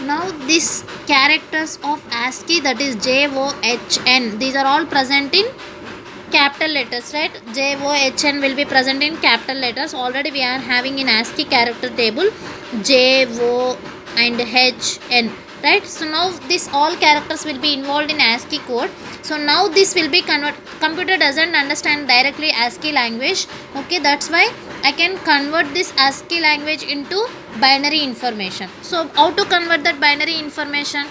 Now these characters of ASCII, that is JOHN, these are all present in capital letters, right? JOHN will be present in capital letters. Already we are having in ASCII character table JO and HN, right? So now this all characters will be involved in ASCII code. So now this will be computer doesn't understand directly ASCII language. Okay, that's why I can convert this ASCII language into binary information. So how to convert that binary information?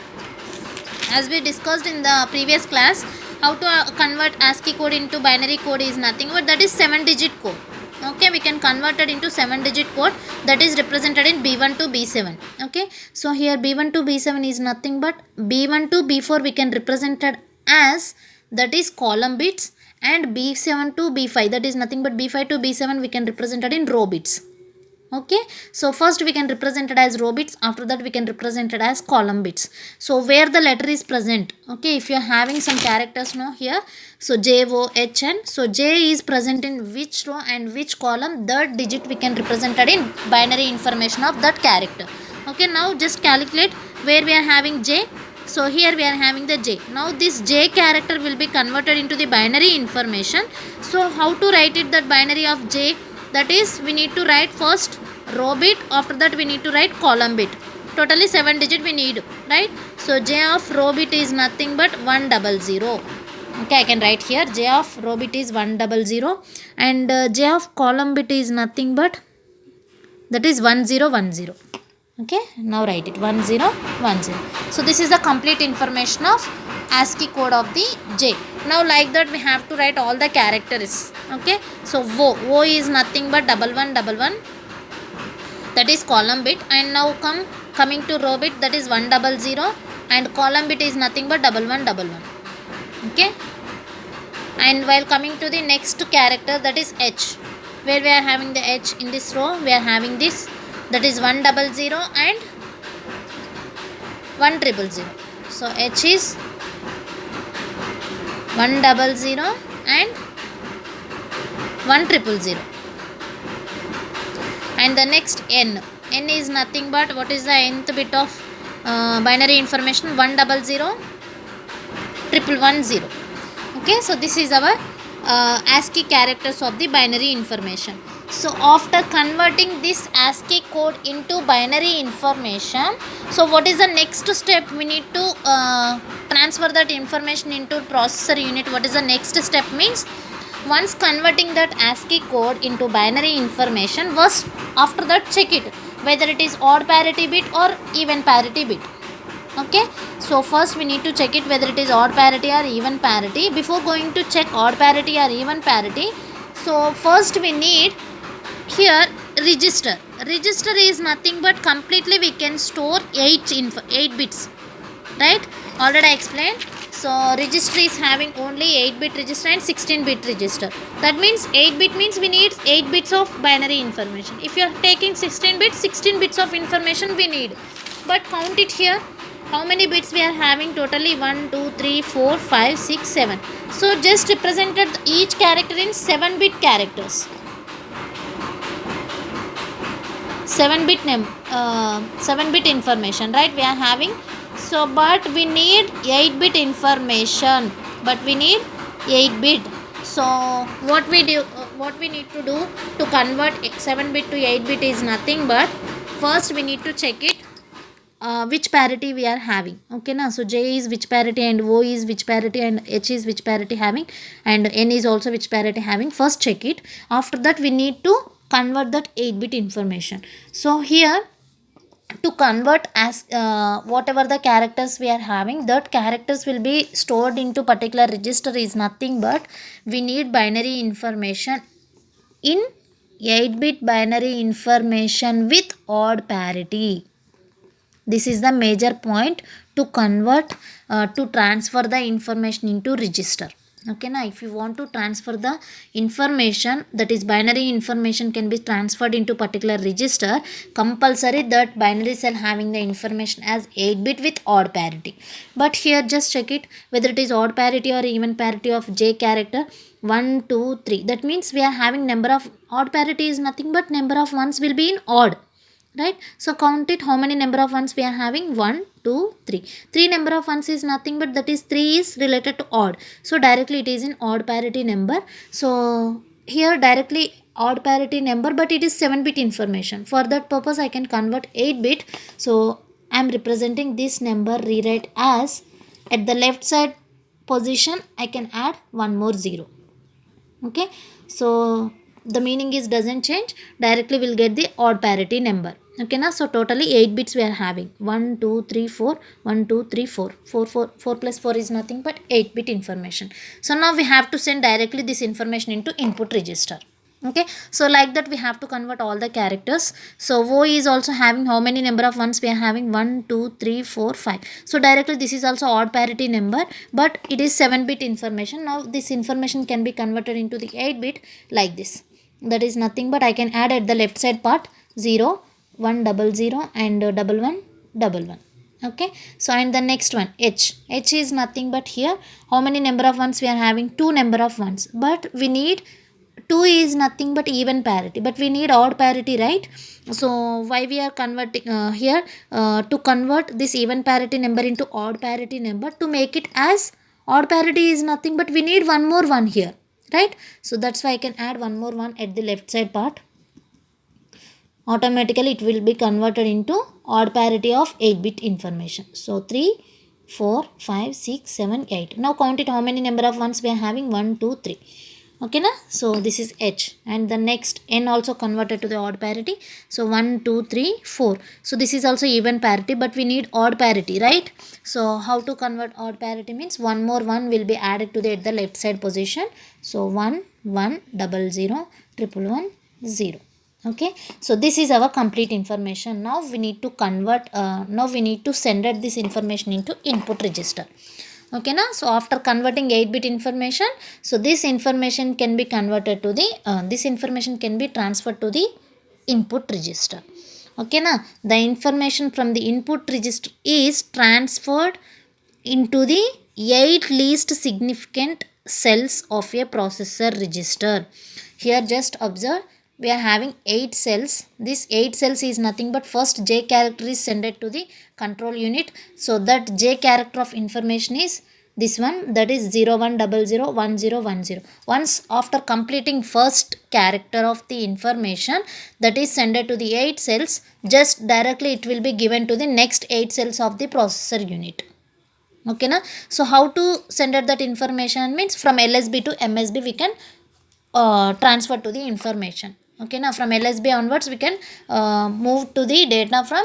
As we discussed in the previous class, how to convert ASCII code into binary code is nothing but that is 7-digit code. Okay, we can convert it into 7-digit code that is represented in B1 to B7. Okay, so here B1 to B7 is nothing but B1 to B4 we can represent it as, that is column bits, and B7 to B5, that is nothing but B5 to B7 we can represent it in row bits. Okay, so first we can represent it as row bits, after that we can represent it as column bits. So where the letter is present, okay, if you are having some characters now here, so JOHN, so J is present in which row and which column, that digit we can represent it in binary information of that character. Okay, now just calculate where we are having J. So here we are having the J. Now this J character will be converted into the binary information. So how to write it, that binary of J? That is, we need to write first row bit, after that we need to write column bit. Totally 7 digit we need, right? So J of row bit is nothing but 100. Okay, I can write here J of row bit is 100, and J of column bit is nothing but, that is 1010. Okay, now write it 1010. So this is the complete information of ASCII code of the J. Now like that we have to write all the characters. Okay, so O is nothing but 1111, that is column bit, and now coming to row bit, that is 100, and column bit is nothing but 1111. Okay, and while coming to the next character, that is H, where we are having the H in this row, we are having this, that is 100 and 100. So H is 100 and 100. And the next N is nothing but, what is the nth bit of binary information? 100 110. Okay, so this is our ASCII characters of the binary information. So after converting this ASCII code into binary information, so what is the next step? We need to transfer that information into processor unit. What is the next step means? Once converting that ASCII code into binary information, first after that check it whether it is odd parity bit or even parity bit. Okay, so first we need to check it whether it is odd parity or even parity. Before going to check odd parity or even parity, so first we need here register. Register is nothing but completely we can store 8 bits, right? Already I explained. So register is having only 8-bit register and 16-bit register. That means 8-bit means we need 8 bits of binary information. If you are taking 16 bits, 16 bits of information we need. But count it here. How many bits we are having? Totally 1, 2, 3, 4, 5, 6, 7. So just represented each character in 7-bit characters. 7-bit information, right? We are having. So but we need 8-bit information, but we need 8-bit. So what we need to do to convert 7-bit to 8-bit is nothing but first we need to check it which parity we are having. Okay, now so J is which parity and O is which parity and H is which parity having and N is also which parity having. First check it. After that we need to convert that 8-bit information. So here to convert as whatever the characters we are having, that characters will be stored into particular register is nothing but we need binary information in 8-bit binary information with odd parity. This is the major point to convert to transfer the information into register. Okay, now if you want to transfer the information, that is binary information can be transferred into particular register, compulsory that binary cell having the information as 8-bit with odd parity. But here just check it whether it is odd parity or even parity of J character. 1, 2, 3. That means we are having number of odd parity is nothing but number of ones will be in odd. right? So count it, how many number of ones we are having? 1 2 3. 3 number of ones is nothing but that is 3 is related to odd, so directly it is in odd parity number. So here directly odd parity number, but it is 7-bit information. For that purpose I can convert 8-bit. So I am representing this number, rewrite as, at the left side position I can add one more 0. Okay, so the meaning is doesn't change, directly we'll get the odd parity number. Okay now, so totally 8 bits we are having, 1 2 3 4, 1 2 3 4, 4 plus 4 is nothing but 8-bit information. So now we have to send directly this information into input register. Okay, so like that we have to convert all the characters. So O is also having how many number of ones we are having? 1 2 3 4 5. So directly this is also odd parity number, but it is 7-bit information. Now this information can be converted into the 8-bit like this. That is nothing but I can add at the left side part 0 1 0 0 and 1 1 1 1. Okay, so and the next one h is nothing but here how many number of ones we are having? 2 number of ones, but we need 2 is nothing but even parity, but we need odd parity, right? So why we are converting here, to convert this even parity number into odd parity number, to make it as odd parity is nothing but we need one more one here, right? So that's why I can add one more one at the left side part. Automatically it will be converted into odd parity of 8-bit information. So 3 4 5 6 7 8. Now count it, how many number of ones we are having? 1 2 3. Okay na, so this is h, and the next n also converted to the odd parity. So 1 2 3 4. So this is also even parity, but we need odd parity, right? So how to convert odd parity means one more one will be added to the at the left side position. So 1 1 0 0 1 1 0. Okay, so this is our complete information. Now we need to convert, now we need to send out this information into input register. Okay now, so after converting 8-bit information, so this information can be converted to the this information can be transferred to the input register. Okay now, the information from the input register is transferred into the 8 least significant cells of a processor register. Here just observe, we are having 8 cells. This 8 cells is nothing but first J character is sent to the control unit. So that J character of information is this one, that is 01001010. Once after completing first character of the information, that is sent to the 8 cells, just directly it will be given to the next 8 cells of the processor unit. Okay na, so how to send out that information means from LSB to MSB we can transfer to the information. Okay now, from LSB onwards we can move to the data from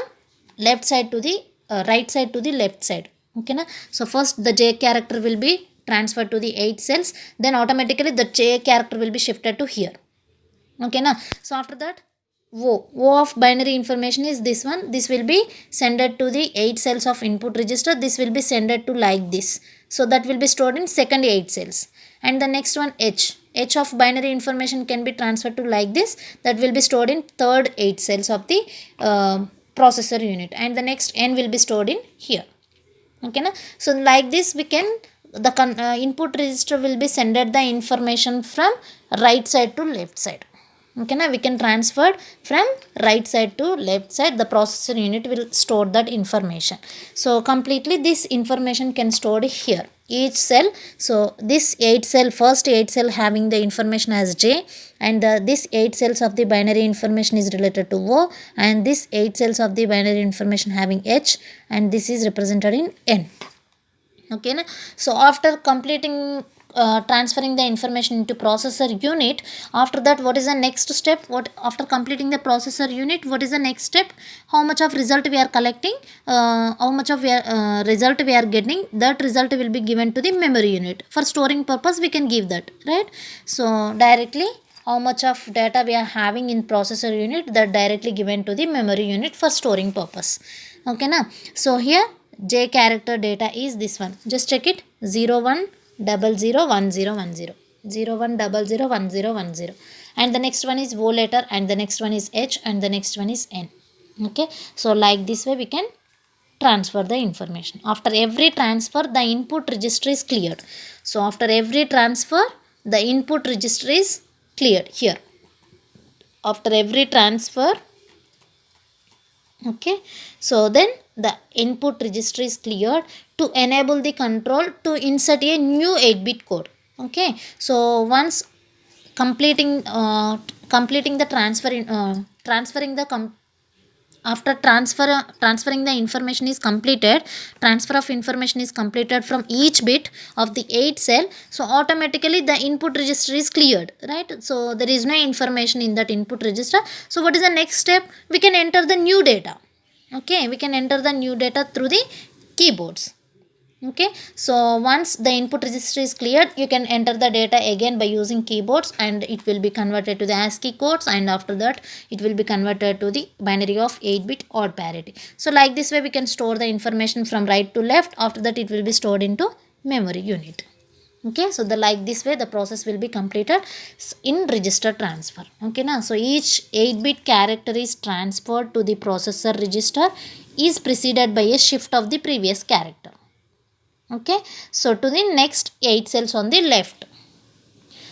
left side to the right side to the left side. Okay na, so first the J character will be transferred to the 8 cells, then automatically the J character will be shifted to here. Okay na, so after that O of binary information is this one. This will be sent to the 8 cells of input register. This will be sent to like this. So that will be stored in second 8 cells. And the next one H of binary information can be transferred to like this. That will be stored in third 8 cells of the processor unit. And the next N will be stored in here. Okay na? So like this we can, the input register will be sent the information from right side to left side. Okay na, we can transfer from right side to left side. The processor unit will store that information. So completely this information can stored here, each cell. So this 8 cell, first 8 cell having the information as J, and this 8 cells of the binary information is related to O, and this 8 cells of the binary information having H, and this is represented in N. Okay na? So after completing transferring the information into processor unit, after that what is the next step? What after completing the processor unit, what is the next step? How much of result we are collecting, how much of result we are getting, that result will be given to the memory unit. For storing purpose we can give that, right? So directly how much of data we are having in processor unit, that directly given to the memory unit for storing purpose. Okay na, so here J character data is this one. Just check it, 01001010, 01001010, and the next one is O letter, and the next one is H, and the next one is N. Okay, so like this way we can transfer the information. After every transfer the input register is cleared. So after every transfer the input register is cleared here. After every transfer Okay, so then the input register is cleared to enable the control to insert a new 8-bit code. Okay, so once completing completing the transferring the after transferring the information is completed, transfer of information is completed from each bit of the 8 cell, so automatically the input register is cleared, right? So there is no information in that input register. So what is the next step? We can enter the new data. Okay, we can enter the new data through the keyboards. Okay, so once the input register is cleared, you can enter the data again by using keyboards, and it will be converted to the ASCII codes, and after that it will be converted to the binary of 8-bit odd parity. So like this way we can store the information from right to left. After that it will be stored into memory unit. Okay, so the like this way the process will be completed in register transfer. Okay, now so each 8-bit character is transferred to the processor register is preceded by a shift of the previous character. Okay, so to the next 8 cells on the left.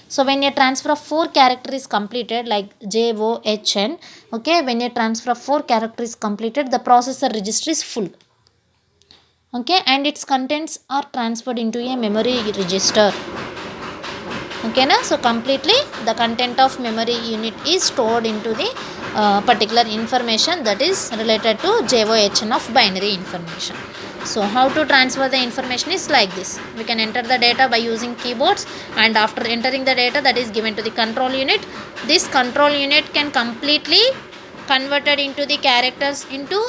So when a transfer of 4 character is completed, like JOHN, okay, when a transfer of 4 character is completed, the processor register is full. Okay, and its contents are transferred into a memory register. Okay, na? So completely the content of memory unit is stored into the particular information that is related to JOHN of binary information. So how to transfer the information is like this. We can enter the data by using keyboards, and after entering the data that is given to the control unit, this control unit can completely converted into the characters into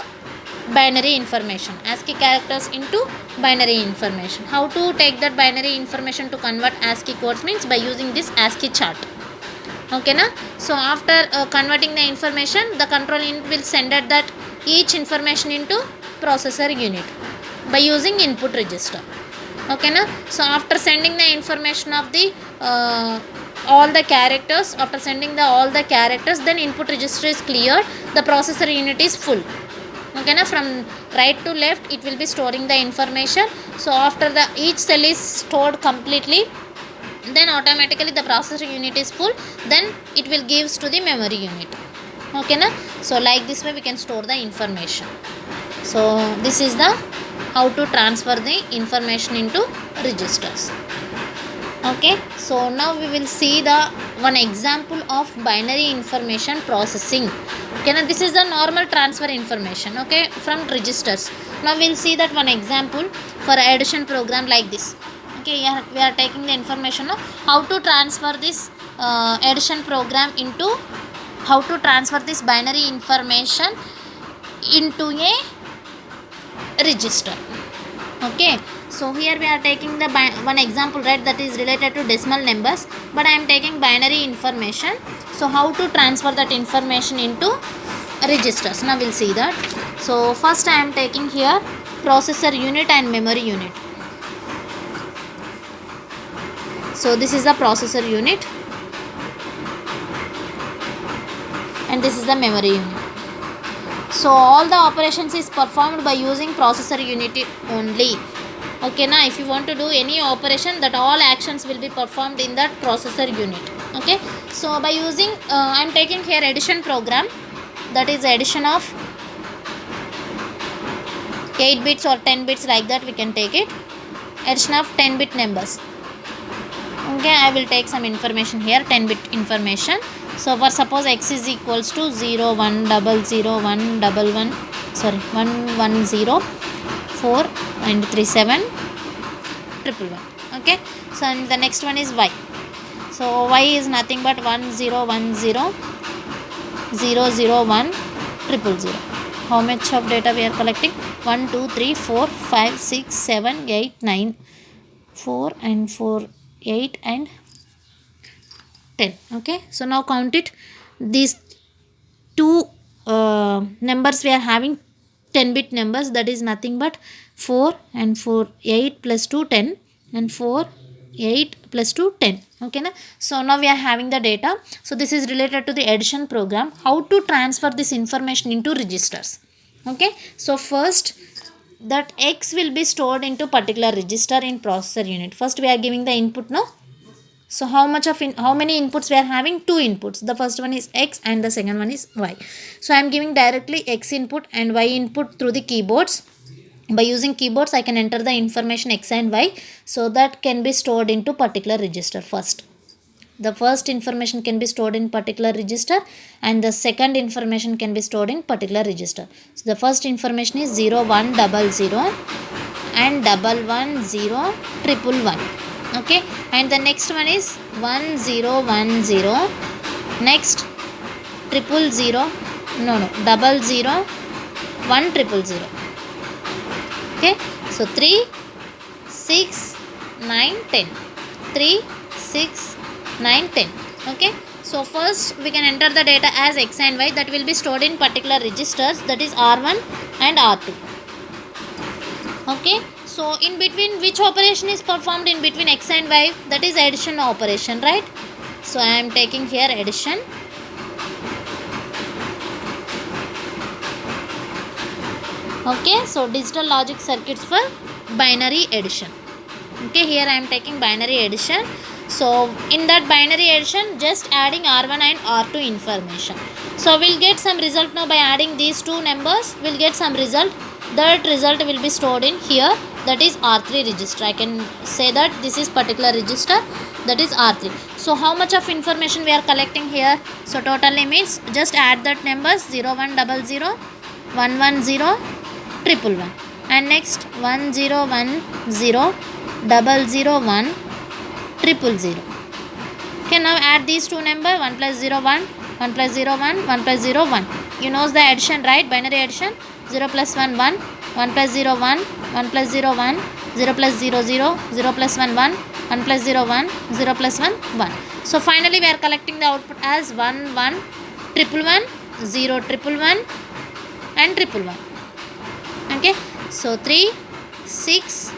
binary information, ASCII characters into binary information. How to take that binary information to convert ASCII codes means by using this ASCII chart. Okay, na? So after converting the information, the control unit will send that each information into processor unit by using input register. Okay, na? So after sending the information of the all the characters, after sending the all the characters, then input register is cleared, the processor unit is full. Okay, na? From right to left it will be storing the information. So after the each cell is stored completely, then automatically the processor unit is full, then it will gives to the memory unit. Okay, na? So like this way we can store the information. So this is the how to transfer the information into registers. Okay, so now we will see the one example of binary information processing. Okay, now this is the normal transfer information, okay, from registers. Now we will see that one example for addition program like this. Okay, we are taking the information now how to transfer this addition program into, how to transfer this binary information into a register. Okay, so here we are taking the one example, right, that is related to decimal numbers, but I am taking binary information. So how to transfer that information into registers? Now we'll see that. So first I am taking here processor unit and memory unit. So this is the processor unit and this is the memory unit. So all the operations is performed by using processor unit only. Okay, now if you want to do any operation, that all actions will be performed in that processor unit. Okay, so by using I am taking here addition program, that is addition of 8 bits or 10 bits, like that we can take it, addition of 10 bit numbers. Okay, I will take some information here, 10 bit information. So for suppose x is equals to 0 1 0 0 1 1 1, sorry 1 1 0 4 and 3 7 1 1 1. Okay, so and the next one is y. So y is nothing but 1 0 1 0 0 0 1 0 0. How much of data we are collecting? 1 2 3 4 5 6 7 8 9, 4 and 4 8 and 10. Okay, so now count it. These two numbers we are having 10 bit numbers, that is nothing but 4 and 4 8 plus 2 10 and 4 8 plus 2 10. Okay, na? So now we are having the data. So this is related to the addition program, how to transfer this information into registers. Okay, so first that x will be stored into particular register in processor unit. First we are giving the input now. So how many inputs we are having? Two inputs. The first one is X and the second one is Y. So I am giving directly X input and Y input through the keyboards. By using keyboards I can enter the information X and Y, so that can be stored into particular register first. The first information can be stored in particular register and the second information can be stored in particular register. So the first information is 0100 and 110 okay, and the next one is 1010, next 000, no 00100, okay. So 3 6 9 10, 3 6 9 10, okay. So first we can enter the data as X and Y, that will be stored in particular registers, that is R1 and R2, okay. So in between, which operation is performed in between X and Y? That is addition operation, right? So I am taking here addition. Okay, so digital logic circuits for binary addition. Okay, here I am taking binary addition. So in that binary addition, just adding R1 and R2 information. So we'll get some result now by adding these two numbers. We'll get some result. That result will be stored in here, that is R3 register. I can say that this is particular register, that is R3. So how much of information we are collecting here? So totally means just add that numbers 0100, 110, 111, and next 1010, 001, 000. Okay, now add these two numbers, 1 plus 0 1, 1 plus 0 1, 1 plus 0 1. You know the addition, right? Binary addition. 0 plus 1 1, 1 plus 0 1, 1 plus 0 1, 0 plus 0 0, 0 plus 1 1, 1 plus 0 1, 0 plus 1 1. So finally we are collecting the output as 1 1 111, 0 111, and 111. Okay, so 3 6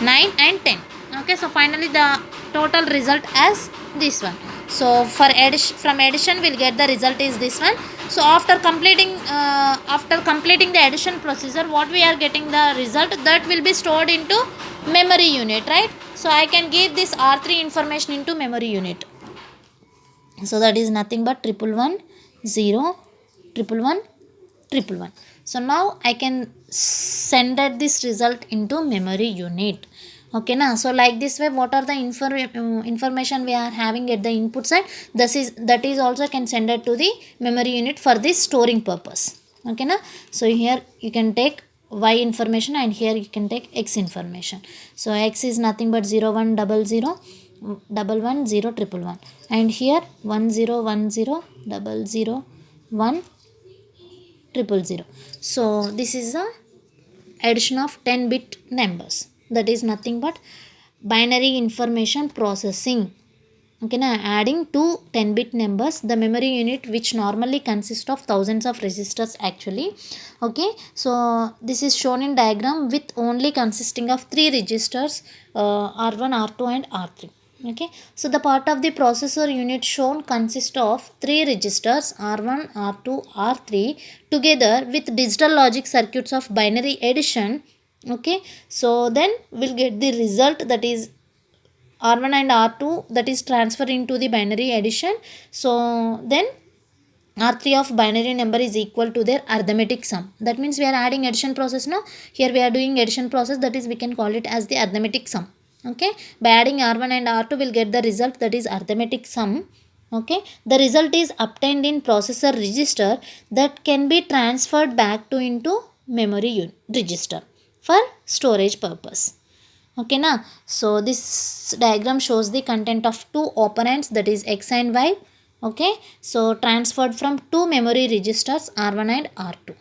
9 and 10. Okay, so finally the total result as this one. So for from addition we'll get the result is this one. So after completing the addition procedure, what we are getting the result, that will be stored into memory unit, right? So I can give this R3 information into memory unit. So that is nothing but 111, 0, 111, 111. So now I can send this result into memory unit. Okay, now so like this way, what are the information we are having at the input side, that is also can send it to the memory unit for this storing purpose. Okay, now so here you can take Y information and here you can take X information. So X is nothing but 0100, 110, 111, and here 1010, 001, 100. So this is the addition of 10-bit numbers. That is nothing but binary information processing. Okay, now adding two 10-bit numbers, the memory unit which normally consists of thousands of registers actually. Okay, so this is shown in diagram with only consisting of three registers, R1, R2 and R3. Okay, so the part of the processor unit shown consists of three registers R1, R2, R3 together with digital logic circuits of binary addition. Okay, so then we'll get the result, that is R1 and R2, that is transfer into the binary addition. So then R3 of binary number is equal to their arithmetic sum. That means we are adding addition process now. Here we are doing addition process, that is we can call it as the arithmetic sum. Okay, by adding R1 and R2 we'll get the result, that is arithmetic sum. Okay, the result is obtained in processor register that can be transferred back to into memory register for storage purpose. Okay, now so this diagram shows the content of two operands, that is X and Y. Okay, so transferred from two memory registers R1 and R2.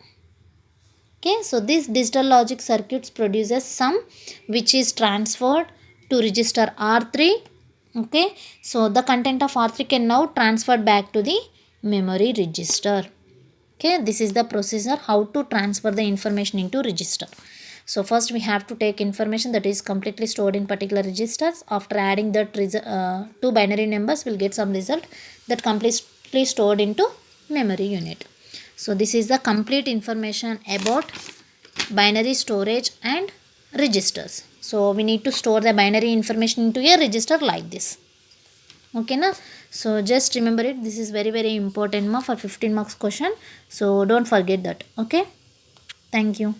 Okay, so this digital logic circuits produces sum which is transferred to register R3. Okay, so the content of R3 can now transferred back to the memory register. Okay, this is the procedure how to transfer the information into register. So first we have to take information that is completely stored in particular registers. After adding that two binary numbers, we'll get some result that completely stored into memory unit. So this is the complete information about binary storage and registers. So we need to store the binary information into a register like this. Okay na? So just remember it. This is very very important ma for 15 marks question. So don't forget that. Okay. Thank you.